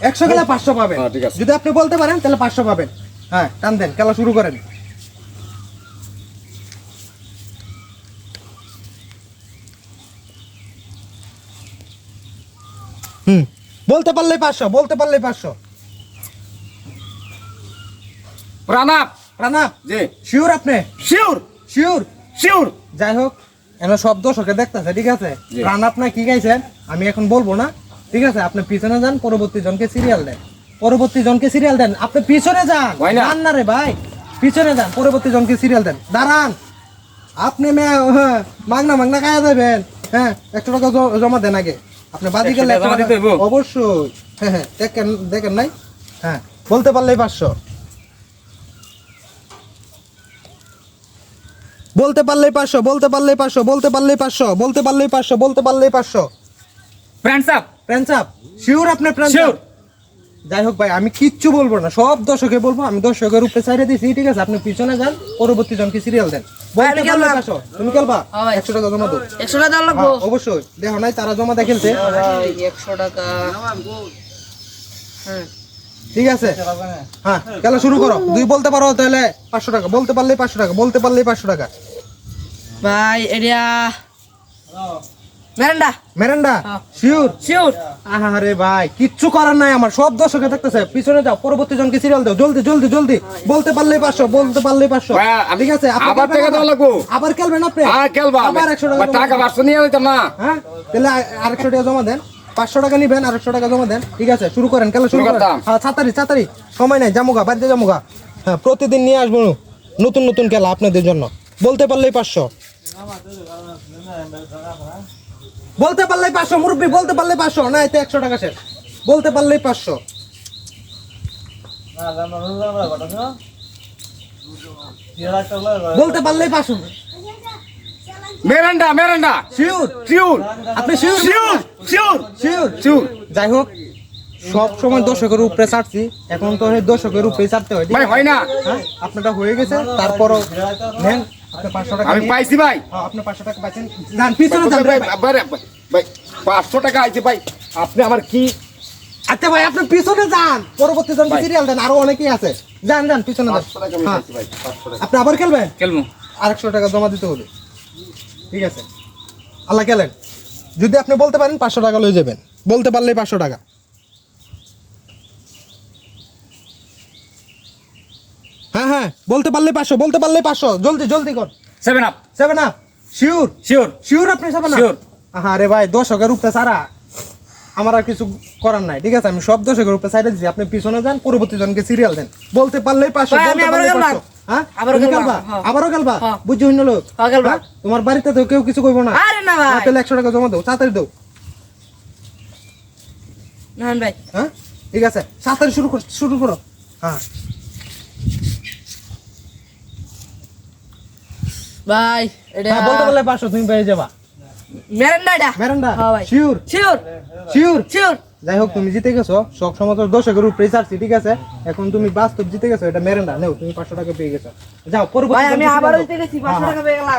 100 খেলে 500 পাবেন। হ্যাঁ, ঠিক আছে। যদি আপনি বলতে পারেন তাহলে 500 পাবেন। হ্যাঁ, টান দেন, খেলা শুরু করেন। বলতে পারলেই 500, বলতে পারলেই 500। প্রণাম। প্রণাম। জি। শিওর আপনি? Sure sure? শিওর। যাই হোক, এনে সব দর্শকে দেখতেছে, ঠিক আছে? জি। রান আপনার কি গাইছেন আমি এখন বলবো না, ঠিক আছে? আপনি পিছনে যান, পরবর্তী জনকে সিরিয়াল দেন। পরবর্তী জনকে সিরিয়াল দেন, আপনি পিছনে যান। হয় না। যান না রে ভাই, পিছনে যান, পরবর্তী জনকে সিরিয়াল দেন। দাঁড়ান, আপনি মাগনা মাগনা খায়া যাবেন। হ্যাঁ, 100 টাকা জমা দেন আগে। আপনি বাদি গেলে 100 টাকা জমা দিতে হইব? অবশ্যই। হ্যাঁ হ্যাঁ, দেখেন দেখেন নাই? হ্যাঁ, বলতে পারলেই 500। বলতে পারলেই 500, বলতে পারলেই 500, বলতে পারলেই 500, বলতে পারলেই 500, বলতে পারলেই 500। Friends up. Friends up. Sure আপনি ফ্রেন্ডস আপ? শিওর। যাই হোক ভাই, আমি কিচ্ছু বলবো না, সব দর্শকে বলবো। আমি দর্শকের উপরে ছাইড়ে দিছি, ঠিক আছে? আপনি পিছনে যান, পরবর্তী জনকে সিরিয়াল দেন। বলতে আমি পারলেই খেলবো। 500। তুমি খেলবা? হ্যাঁ ভাই। 100 টাকা জমা দাও। 100 টাকা দেওয়া লাগবো। হ্যাঁ, অবশ্যই। দেখো নাই তারা জমা দিয়ে খেলছে। 100 টাকা। হ্যাঁ। ঠিক আছে, হ্যাঁ, খেলা শুরু করো। দুই বলতে পারো তাহলে 500 টাকা, বলতে পারলেই 500 টাকা, বলতে পারলেই 500 টাকা। ভাই এরিয়া মেরেন্ডা। মেরেন্ডা? হ্যাঁ। শিওর? শিওর। আরে ভাই, কিচ্ছু করার নাই আমার, সব দর্শকে থাকতেছে। পিছনে যাও, পরবর্তী জনকে সিরিয়াল দাও, জলদি জলদি জলদি। বলতে পারলেই 500, বলতে পারলেই 500। ভাইয়া, আমি ঠিক আছে, আপনি আবার খেলবেন টাকা আবার? দেওয়া লাগবো? আবার খেলবেন আপনি? আর খেলবা আমি। আবার 100 টাকা টাকা 500 নিয়ে যেতাম না। হ্যাঁ, তাহলে আরেকশো টাকা জমা দেন। 500 টাকা নিবেন, 100 টাকা জমা দেন। ঠিক আছে, শুরু করেন, খেলা শুরু শুরু করেন। করতাম। হ্যাঁ, তাড়াতাড়ি তাড়াতাড়ি, সময় নাই, জামুগা বাড়িতে জামুগা। হ্যাঁ, প্রতিদিন নিয়ে আসবো নতুন নতুন খেলা আপনাদের জন্য। বলতে পারলেই 500, বলতে পারলেই 500। মুরব্বি, বলতে পারলেই 500, না এতে 100 টাকা শেষ। বলতে পারলেই 500। বলতে পারলেই 500। Mirinda Mirinda. শিওর? শিওর। আপনি sure? Sure sure sure? Sure. যাই হোক, সব সময় দর্শকের উপরে ছাড়ছি, এখন তো এই দর্শকের উপরে ছাড়তে হয়, ঠিক ভাই আছে? হয় না। হ্যাঁ, আপনারটা হয়ে গেছে, তারপরও নেন আপনি 500 টাকা আমি নিয়ে- পাইছি ভাই। হ্যাঁ, আপনি 500 টাকা পাচ্ছেন। যান পিছনে যান ভাই, ভাই। ভাই, ভাই 500 টাকা আইছে ভাই। আপনি আমার কি আচ্ছা ভাই, আপনি পিছনে যান, পরবর্তী জনকে ভাই। সিরিয়াল দেন, আরো অনেকেই আছে। যান যান, পিছনে যান। 500 টাকা আমি হ্যাঁ, পাইছি ভাই, 500 টাকা। আপনি আবার খেলবেন? খেলমু। 100 টাকা জমা দিতে হবে। ঠিক আছে, আল্লাহ খেলেন। যদি আপনি বলতে পারেন 500 টাকা লয়ে যাবেন, বলতে পারলেই 500 টাকা। হ্যাঁ হ্যাঁ, বলতে পারলেই 500, বলতে পারলেই 500। জলদি জলদি কর। 7 up. 7 up. Sure? Sure sure আপনি 7 আপ? Sure. আরে ভাই, দর্শকের উপরে ছাড়া আমার আর কিছু করার নাই, ঠিক আছে? আমি সব দর্শকের উপরে ছাইড়ে দিচ্ছি, আপনি পিছনে যান, পরবর্তী জনকে সিরিয়াল দেন। বলতে পারলেই 500, ভাই, আমি বলতে আবারও পারলেই খেলবা। 500। হ্যাঁ, আবারও তুমি খেলবা, খেলবা? হ্যাঁ। আবারও খেলবা? হ্যাঁ। বুঝছি হইন লোক? হ্যাঁ, খেলবা। হ্যাঁ? তোমার বাড়িতে তো কেউ কিছু কইবো না? আরে না ভাই। হ্যাঁ, তাহলে 100 টাকা জমা দাও, তাড়াতাড়ি দাও। না ভাই। হ্যাঁ, ঠিক আছে, তাড়াতাড়ি শুরু করো। হ্যাঁ, ভাই এটা হ্যাঁ, বলতে পারলে 500 তুমি পেয়ে যাবা। মেরেন্ডা এটা। মেরেন্ডা? হ্যাঁ ভাই। শিওর? শিওর। শিওর? শিওর। যাই হোক, তুমি জিতে গেছো, সব সময় তো দর্শকের উপরে ছাড়ছি, ঠিক আছে? এখন তুমি বাস্তব জিতে গেছো, এটা মেরেন্ডা নেও, তুমি 500 টাকা পেয়ে গেছো। যাও, পরবর্তী ভাই আমি জনকে আবারও সিরিয়াল জিতে দাও। গেছি, হ্যাঁ, 500 হ্যাঁ। টাকা পেয়ে গেলাম।